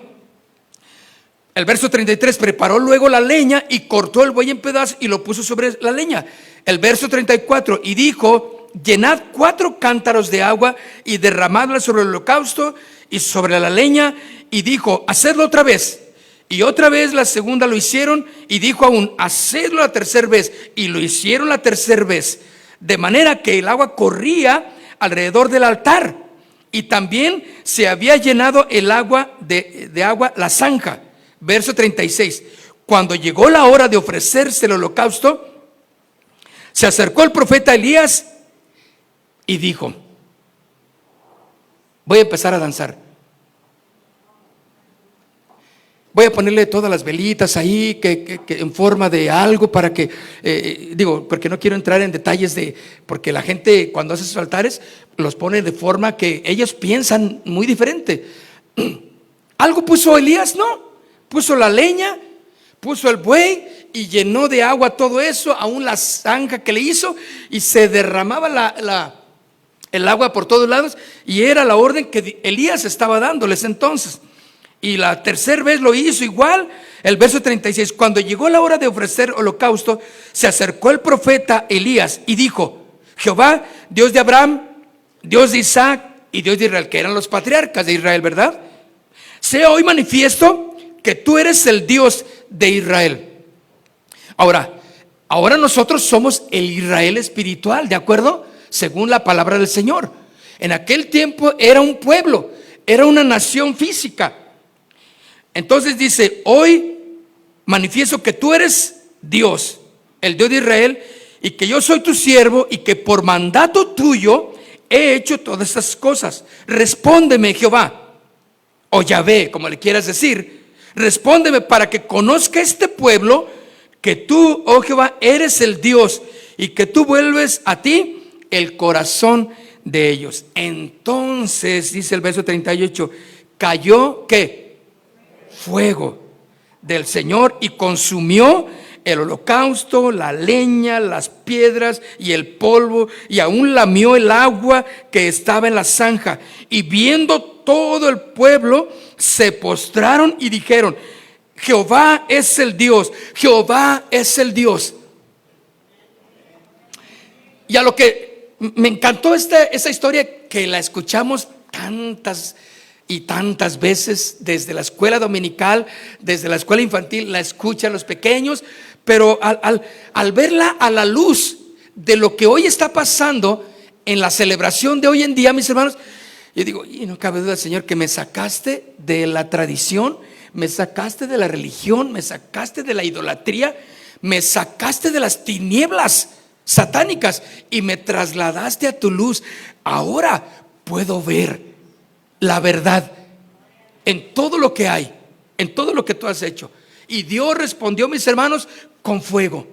el verso 33, preparó luego la leña y cortó el buey en pedazos y lo puso sobre la leña. El verso 34, y dijo, llenad 4 cántaros de agua y derramadla sobre el holocausto y sobre la leña, y dijo, hacedlo otra vez. Y otra vez la segunda lo hicieron, y dijo aún, hacedlo la tercera vez, y lo hicieron la tercera vez, de manera que el agua corría alrededor del altar, y también se había llenado el agua de agua la zanja. Verso 36, cuando llegó la hora de ofrecerse el holocausto, se acercó el profeta Elías y dijo, voy a empezar a danzar. Voy a ponerle todas las velitas ahí que en forma de algo para que, porque no quiero entrar en detalles porque la gente cuando hace sus altares los pone de forma que ellos piensan muy diferente. ¿Algo puso Elías? No, puso la leña, puso el buey y llenó de agua todo eso, aún la zanja que le hizo, y se derramaba el agua por todos lados, y era la orden que Elías estaba dándoles entonces. Y la tercera vez lo hizo igual. El verso 36, cuando llegó la hora de ofrecer holocausto, se acercó el profeta Elías y dijo, Jehová, Dios de Abraham, Dios de Isaac y Dios de Israel, que eran los patriarcas de Israel, ¿verdad? Sea hoy manifiesto que tú eres el Dios de Israel. Ahora nosotros somos el Israel espiritual, ¿de acuerdo? Según la palabra del Señor. En aquel tiempo era un pueblo, era una nación física. Entonces dice, hoy manifiesto que tú eres Dios, el Dios de Israel, y que yo soy tu siervo, y que por mandato tuyo he hecho todas estas cosas. Respóndeme, Jehová, o Yahvé, como le quieras decir. Respóndeme para que conozca este pueblo que tú, oh Jehová, eres el Dios, y que tú vuelves a ti el corazón de ellos. Entonces, dice el verso 38, cayó, ¿qué? Fuego del Señor y consumió el holocausto, la leña, las piedras y el polvo, y aún lamió el agua que estaba en la zanja. Y viendo todo el pueblo se postraron y dijeron: Jehová es el Dios, Jehová es el Dios. Y a lo que me encantó esa historia, que la escuchamos tantas y tantas veces desde la escuela dominical, desde la escuela infantil, la escuchan los pequeños, pero al verla a la luz de lo que hoy está pasando en la celebración de hoy en día, mis hermanos, yo digo: y no cabe duda, Señor, que me sacaste de la tradición, me sacaste de la religión, me sacaste de la idolatría, me sacaste de las tinieblas satánicas y me trasladaste a tu luz. Ahora puedo ver la verdad en todo lo que hay, en todo lo que tú has hecho. Y Dios respondió, mis hermanos, con fuego.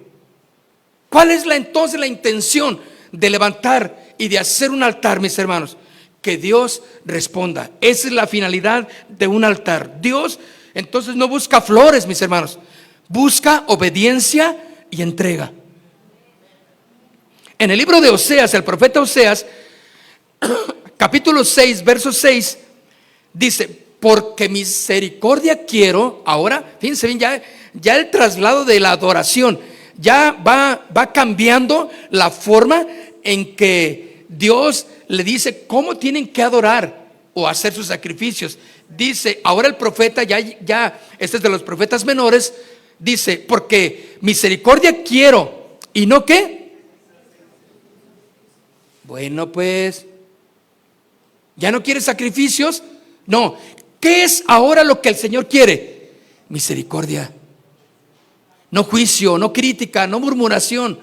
¿Cuál es entonces la intención de levantar y de hacer un altar, mis hermanos? Que Dios responda. Esa es la finalidad de un altar. Dios entonces no busca flores, mis hermanos, busca obediencia y entrega. En el libro de Oseas, el profeta Oseas, capítulo 6, verso 6, dice: porque misericordia quiero. Ahora, fíjense bien, ya el traslado de la adoración ya va cambiando la forma en que Dios le dice cómo tienen que adorar o hacer sus sacrificios. Dice, ahora el profeta, este es de los profetas menores, dice: porque misericordia quiero y no ¿qué? Bueno, pues, ¿ya no quiere sacrificios? No. ¿Qué es ahora lo que el Señor quiere? Misericordia. No juicio, no crítica, no murmuración.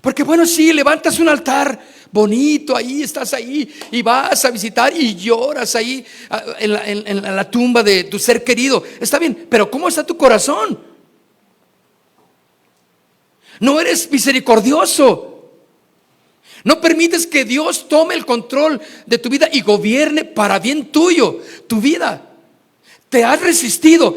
Porque bueno, sí, levantas un altar bonito, ahí estás ahí y vas a visitar y lloras ahí en la tumba de tu ser querido. Está bien, pero ¿cómo está tu corazón? No eres misericordioso. No permites que Dios tome el control de tu vida y gobierne para bien tuyo, tu vida. Te has resistido.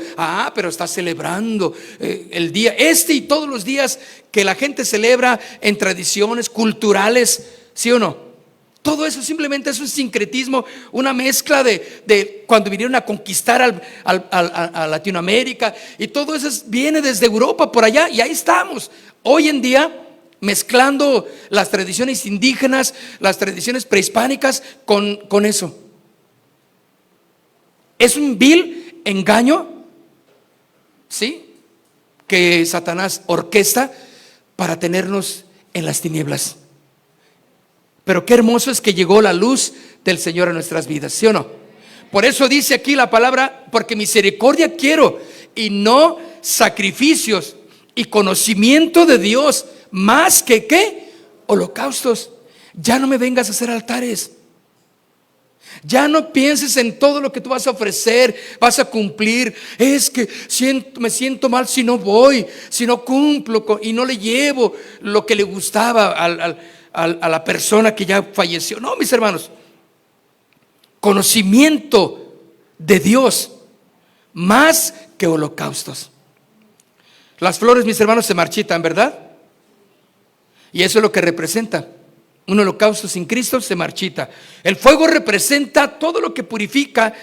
Pero estás celebrando el día y todos los días que la gente celebra en tradiciones culturales, ¿sí o no? Todo eso simplemente es un sincretismo, una mezcla de cuando vinieron a conquistar a Latinoamérica, y todo eso viene desde Europa por allá, y ahí estamos hoy en día mezclando las tradiciones indígenas, las tradiciones prehispánicas con eso. Es un vil engaño, ¿sí?, que Satanás orquesta para tenernos en las tinieblas. Pero qué hermoso es que llegó la luz del Señor a nuestras vidas, ¿sí o no? Por eso dice aquí la palabra: porque misericordia quiero y no sacrificios, y conocimiento de Dios más que ¿qué? Holocaustos. Ya no me vengas a hacer altares. Ya no pienses en todo lo que tú vas a ofrecer, vas a cumplir. Es que me siento mal si no voy, si no cumplo y no le llevo lo que le gustaba a la persona que ya falleció. No, mis hermanos, conocimiento de Dios más que holocaustos. Las flores, mis hermanos, se marchitan, ¿verdad? Y eso es lo que representa. Un holocausto sin Cristo se marchita. El fuego representa todo lo que purifica,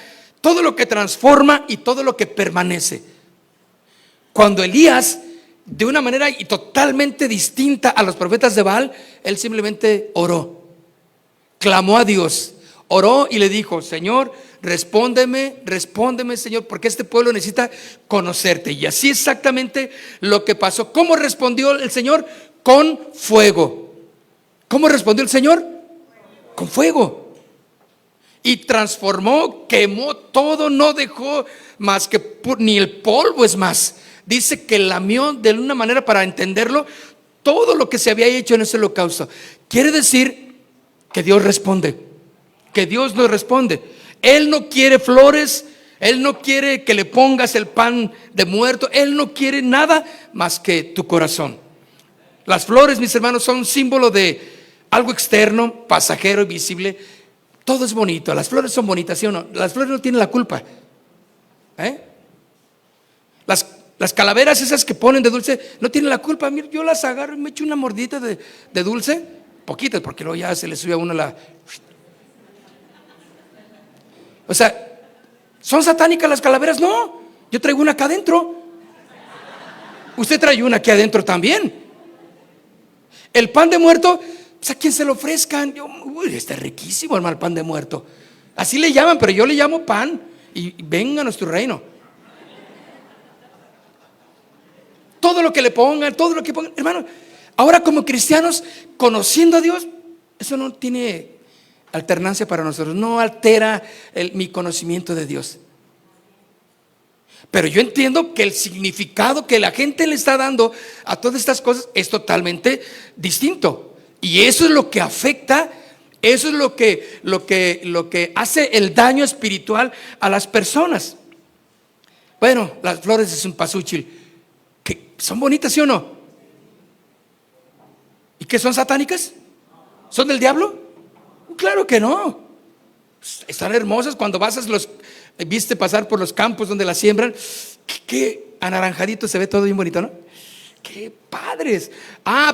todo lo que transforma y todo lo que permanece. Cuando Elías, de una manera y totalmente distinta a los profetas de Baal, él simplemente oró, clamó a Dios, oró y le dijo: Señor, respóndeme, Señor, porque este pueblo necesita conocerte. Y así exactamente lo que pasó. ¿Cómo respondió el Señor? Con fuego. ¿Cómo respondió el Señor? Con fuego. Y transformó, quemó todo, no dejó más que ni el polvo, es más. Dice que lamió de una manera, para entenderlo, todo lo que se había hecho en ese holocausto. Quiere decir que Dios responde, que Dios nos responde. Él no quiere flores, Él no quiere que le pongas el pan de muerto, Él no quiere nada más que tu corazón. Las flores, mis hermanos, son un símbolo de algo externo, pasajero y visible. Todo es bonito, las flores son bonitas, ¿sí o no? Las flores no tienen la culpa. Las calaveras esas que ponen de dulce no tienen la culpa. Mira, yo las agarro y me echo una mordita de dulce, poquitas, porque luego ya se le sube a uno la... O sea, ¿son satánicas las calaveras? No, yo traigo una acá adentro. Usted trae una aquí adentro también. El pan de muerto, pues a quien se lo ofrezcan. Está riquísimo el pan de muerto. Así le llaman, pero yo le llamo pan. Y venga a nuestro reino. Todo lo que le pongan, todo lo que pongan. Hermano, ahora como cristianos, conociendo a Dios, eso no tiene alternancia para nosotros. No altera mi conocimiento de Dios. Pero yo entiendo que el significado que la gente le está dando a todas estas cosas es totalmente distinto. Y eso es lo que afecta, eso es lo que hace el daño espiritual a las personas. Bueno, las flores de cempasúchil, que son bonitas, ¿sí o no? ¿Y qué son satánicas? ¿Son del diablo? Claro que no. Están hermosas cuando viste pasar por los campos donde las siembran. Qué anaranjadito, se ve todo bien bonito, ¿no? Qué padres.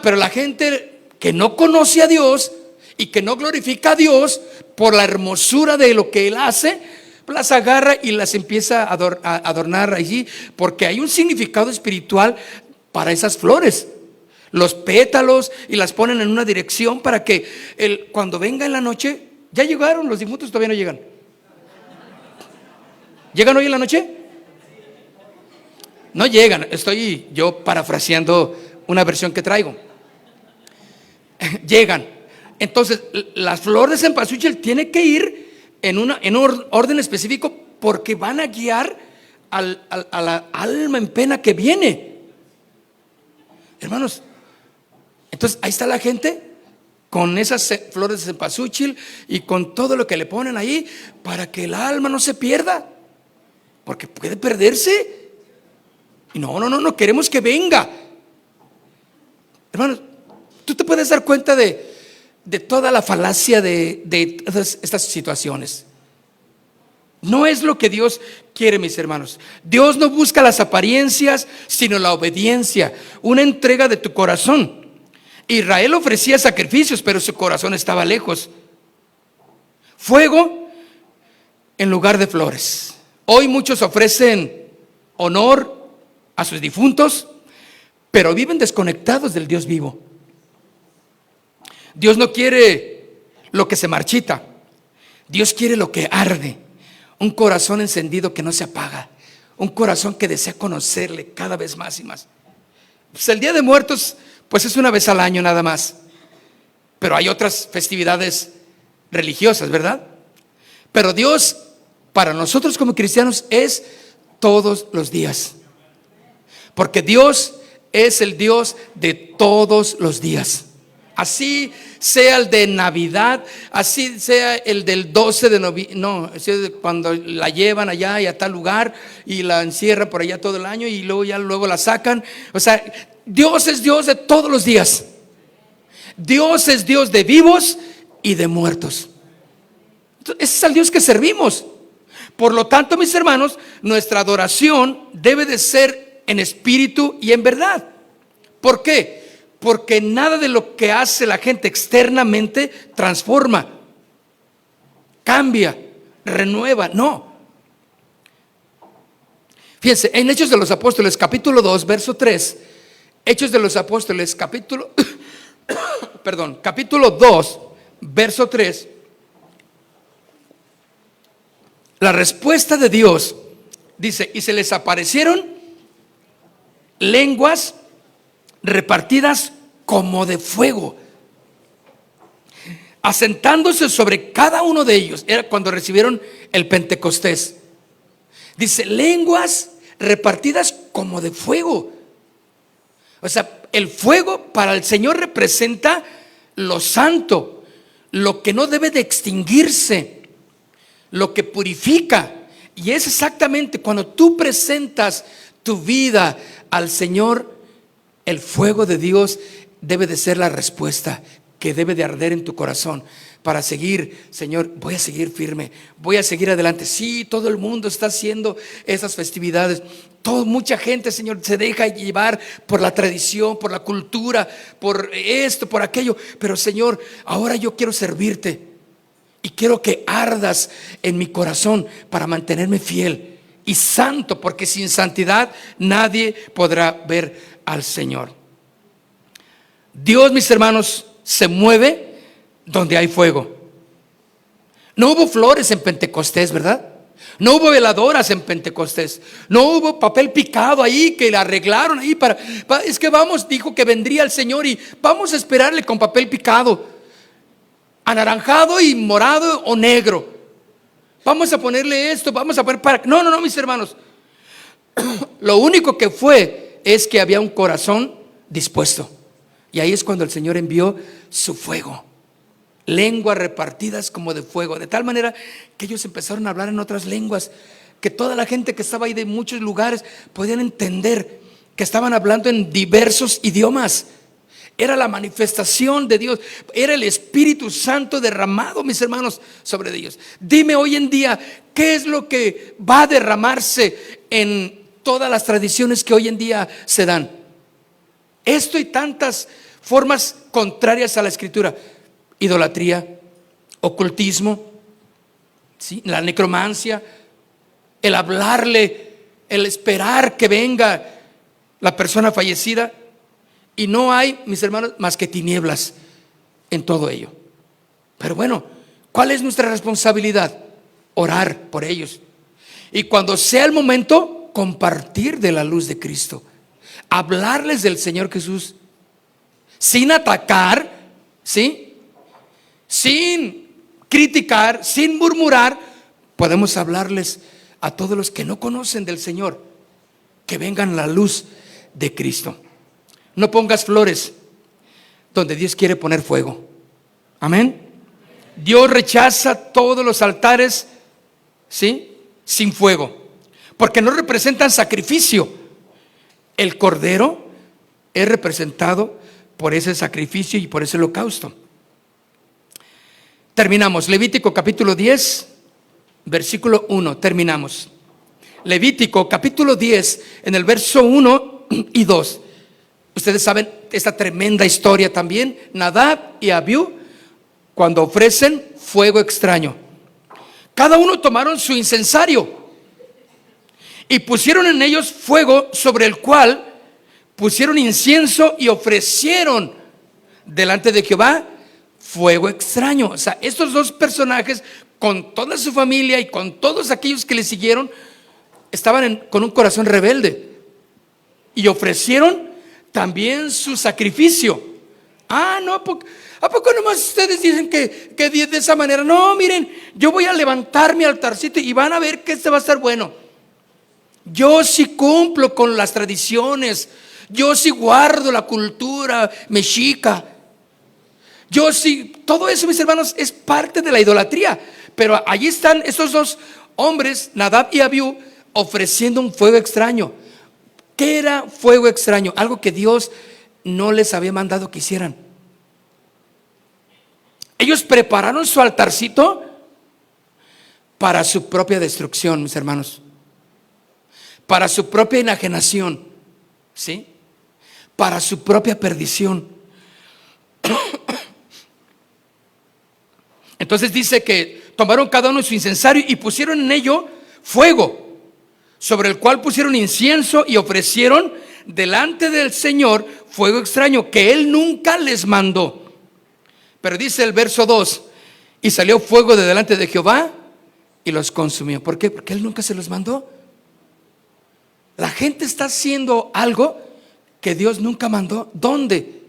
Pero la gente que no conoce a Dios y que no glorifica a Dios por la hermosura de lo que Él hace, las agarra y las empieza a adornar allí, porque hay un significado espiritual para esas flores. Los pétalos, y las ponen en una dirección para que cuando venga en la noche. ¿Ya llegaron? Los difuntos todavía no llegan. ¿Llegan hoy en la noche? No llegan. Estoy yo parafraseando una versión que traigo. Llegan. Entonces, las flores de cempasúchil tienen que ir en un orden específico, porque van a guiar a la alma en pena que viene. Hermanos, entonces ahí está la gente con esas flores de cempasúchil y con todo lo que le ponen ahí para que el alma no se pierda, porque puede perderse. Y no queremos que venga. Hermanos, tú te puedes dar cuenta de toda la falacia de estas situaciones. No es lo que Dios quiere, mis hermanos. Dios no busca las apariencias, sino la obediencia, una entrega de tu corazón. Israel ofrecía sacrificios, pero su corazón estaba lejos. Fuego en lugar de flores. Hoy muchos ofrecen honor a sus difuntos, pero viven desconectados del Dios vivo. Dios no quiere lo que se marchita. Dios quiere lo que arde. Un corazón encendido que no se apaga. Un corazón que desea conocerle cada vez más y más. Pues el Día de Muertos, pues es una vez al año nada más. Pero hay otras festividades religiosas, ¿verdad? Pero Dios, para nosotros como cristianos, es todos los días. Porque Dios es el Dios de todos los días. Así sea el de Navidad, así sea el del 12 de noviembre, cuando la llevan allá y a tal lugar y la encierran por allá todo el año y luego la sacan. O sea, Dios es Dios de todos los días. Dios es Dios de vivos y de muertos. Entonces, ese es el Dios que servimos. Por lo tanto, mis hermanos, nuestra adoración debe de ser en espíritu y en verdad. ¿Por qué? Porque nada de lo que hace la gente externamente transforma, cambia, renueva. No. Fíjense, en Hechos de los Apóstoles capítulo 2 verso 3, Hechos de los Apóstoles capítulo 2 verso 3, la respuesta de Dios dice: y se les aparecieron lenguas repartidas como de fuego, asentándose sobre cada uno de ellos. Era cuando recibieron el Pentecostés. Dice, lenguas repartidas como de fuego. O sea, el fuego para el Señor representa lo santo, lo que no debe de extinguirse, lo que purifica. Y es exactamente cuando tú presentas tu vida al Señor, el fuego de Dios debe de ser la respuesta que debe de arder en tu corazón para seguir. Señor, voy a seguir firme, voy a seguir adelante. Sí, todo el mundo está haciendo esas festividades. Mucha gente, Señor, se deja llevar por la tradición, por la cultura, por esto, por aquello. Pero Señor, ahora yo quiero servirte. Y quiero que ardas en mi corazón para mantenerme fiel y santo, porque sin santidad nadie podrá ver al Señor. Dios, mis hermanos, se mueve donde hay fuego. No hubo flores en Pentecostés, ¿verdad? No hubo veladoras en Pentecostés. No hubo papel picado ahí que le arreglaron ahí es que vamos, dijo que vendría el Señor y vamos a esperarle con papel picado, anaranjado y morado o negro. Vamos a ponerle esto, vamos a poner para... No, mis hermanos. Lo único que fue es que había un corazón dispuesto. Y ahí es cuando el Señor envió su fuego. Lenguas repartidas como de fuego, de tal manera que ellos empezaron a hablar en otras lenguas, que toda la gente que estaba ahí de muchos lugares podían entender que estaban hablando en diversos idiomas. Era la manifestación de Dios, era el Espíritu Santo derramado, mis hermanos, sobre ellos. Dime hoy en día, ¿qué es lo que va a derramarse en todas las tradiciones que hoy en día se dan? Esto y tantas formas contrarias a la Escritura: idolatría, ocultismo, ¿sí? La necromancia, el hablarle, el esperar que venga la persona fallecida. Y no hay, mis hermanos, más que tinieblas en todo ello. Pero bueno, ¿cuál es nuestra responsabilidad? Orar por ellos. Y cuando sea el momento, compartir de la luz de Cristo. Hablarles del Señor Jesús. Sin atacar, ¿sí? Sin criticar, sin murmurar. Podemos hablarles a todos los que no conocen del Señor, que vengan la luz de Cristo. No pongas flores donde Dios quiere poner fuego. Amén. Dios rechaza todos los altares, ¿sí?, sin fuego, porque no representan sacrificio. El cordero es representado por ese sacrificio y por ese holocausto. Terminamos. Levítico capítulo 10, versículo 1. Terminamos. Levítico capítulo 10, en el verso 1 y 2. Ustedes saben esta tremenda historia también. Nadab y Abiú, cuando ofrecen fuego extraño, cada uno tomaron su incensario y pusieron en ellos fuego, sobre el cual pusieron incienso y ofrecieron delante de Jehová fuego extraño. O sea, estos dos personajes, con toda su familia y con todos aquellos que le siguieron, estaban con un corazón rebelde y ofrecieron también su sacrificio. No, ¿a poco nomás ustedes dicen que de esa manera? No, miren, yo voy a levantar mi altarcito y van a ver que este va a estar bueno. Yo sí cumplo con las tradiciones, yo sí guardo la cultura mexica, yo sí, todo eso, mis hermanos, es parte de la idolatría. Pero allí están estos dos hombres, Nadab y Abiú, ofreciendo un fuego extraño. ¿Qué era fuego extraño? Algo que Dios no les había mandado que hicieran. Ellos prepararon su altarcito para su propia destrucción, mis hermanos, para su propia enajenación, ¿sí?, para su propia perdición. Entonces dice que tomaron cada uno su incensario y pusieron en ello fuego, sobre el cual pusieron incienso y ofrecieron delante del Señor fuego extraño que Él nunca les mandó. Pero dice el verso 2: y salió fuego de delante de Jehová y los consumió. ¿Por qué? Porque Él nunca se los mandó. La gente está haciendo algo que Dios nunca mandó. ¿Dónde?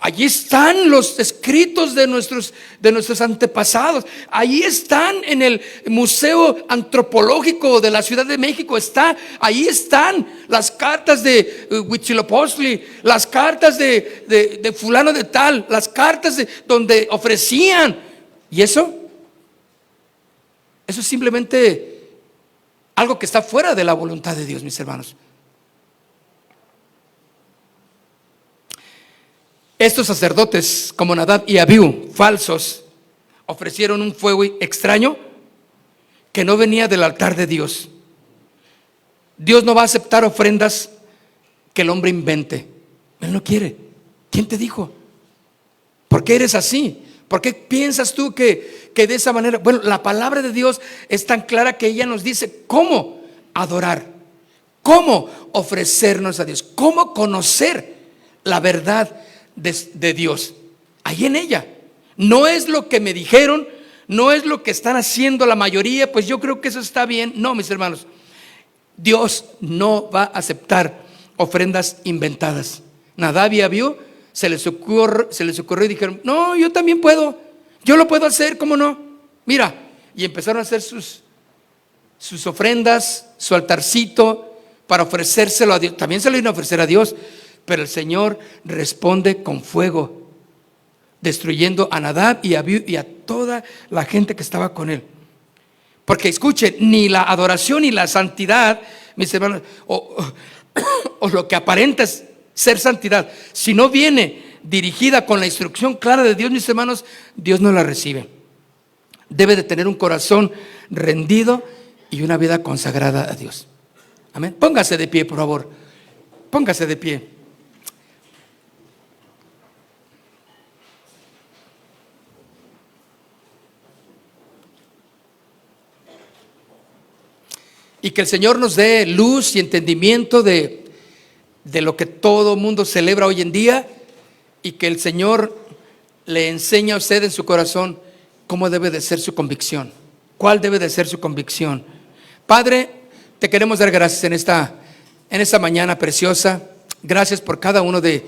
Allí están los escritos de nuestros antepasados. Allí están en el Museo Antropológico de la Ciudad de México. Ahí están las cartas de Huitzilopochtli, las cartas de fulano de tal, las cartas donde ofrecían. ¿Y eso? Eso es simplemente algo que está fuera de la voluntad de Dios, mis hermanos. Estos sacerdotes, como Nadab y Abiú, falsos, ofrecieron un fuego extraño que no venía del altar de Dios. Dios no va a aceptar ofrendas que el hombre invente. Él no quiere. ¿Quién te dijo? ¿Por qué eres así? ¿Por qué piensas tú que de esa manera? Bueno, la palabra de Dios es tan clara que ella nos dice cómo adorar, cómo ofrecernos a Dios, cómo conocer la verdad de Dios. Ahí en ella. No es lo que me dijeron, no es lo que están haciendo la mayoría, pues yo creo que eso está bien. No, mis hermanos, Dios no va a aceptar ofrendas inventadas. Nadab y Abiú se les ocurrió y dijeron: no, yo también puedo, yo lo puedo hacer, ¿cómo no? Mira, y empezaron a hacer sus ofrendas, su altarcito para ofrecérselo a Dios. También se lo iban a ofrecer a Dios, pero el Señor responde con fuego, destruyendo a Nadab y a Abiú y a toda la gente que estaba con él. Porque escuchen, ni la adoración ni la santidad, mis hermanos, o lo que aparenta ser santidad, si no viene dirigida con la instrucción clara de Dios, mis hermanos, Dios no la recibe. Debe de tener un corazón rendido y una vida consagrada a Dios. Amén. Póngase de pie, por favor. Póngase de pie. Y que el Señor nos dé luz y entendimiento de lo que todo mundo celebra hoy en día, y que el Señor le enseñe a usted en su corazón cómo debe de ser su convicción, cuál debe de ser su convicción. Padre, te queremos dar gracias en esta mañana preciosa. Gracias por cada uno de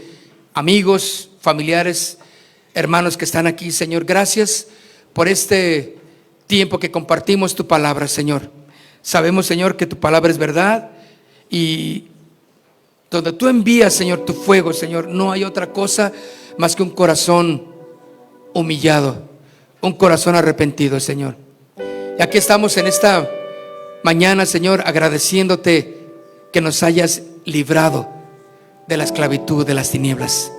amigos, familiares, hermanos que están aquí, Señor. Gracias por este tiempo que compartimos tu palabra, Señor. Sabemos, Señor, que tu palabra es verdad, y donde tú envías, Señor, tu fuego, Señor, no hay otra cosa más que un corazón humillado, un corazón arrepentido, Señor. Y aquí estamos en esta mañana, Señor, agradeciéndote que nos hayas librado de la esclavitud de las tinieblas.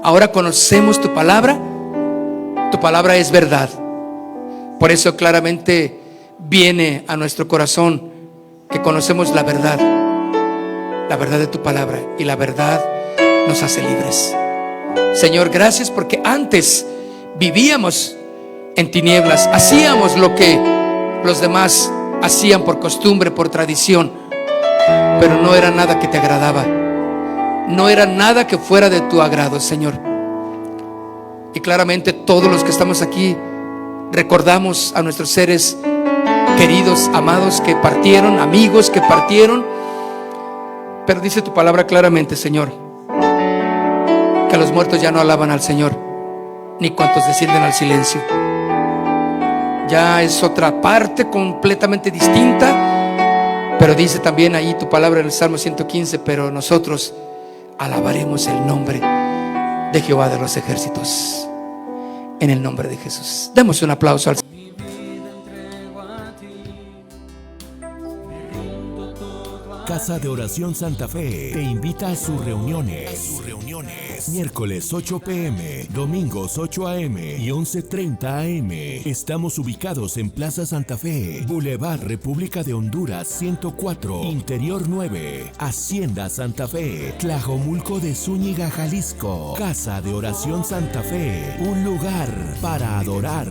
Ahora conocemos tu palabra es verdad. Por eso claramente viene a nuestro corazón que conocemos la verdad de tu palabra, y la verdad nos hace libres. Señor, gracias porque antes vivíamos en tinieblas, hacíamos lo que los demás hacían por costumbre, por tradición, pero no era nada que te agradaba, no era nada que fuera de tu agrado, Señor. Y claramente todos los que estamos aquí recordamos a nuestros seres queridos, amados, que partieron, amigos que partieron. Pero dice tu palabra claramente, Señor, que los muertos ya no alaban al Señor, ni cuantos descienden al silencio. Ya es otra parte completamente distinta. Pero dice también ahí tu palabra en el Salmo 115: pero nosotros alabaremos el nombre de Jehová de los ejércitos. En el nombre de Jesús, demos un aplauso al Señor.
Casa de Oración Santa Fe te invita a sus reuniones. Miércoles 8 p.m., domingos 8 a.m. y 11:30 a.m. Estamos ubicados en Plaza Santa Fe, Boulevard República de Honduras 104, Interior 9, Hacienda Santa Fe, Tlajomulco de Zúñiga, Jalisco. Casa de Oración Santa Fe, un lugar para adorar.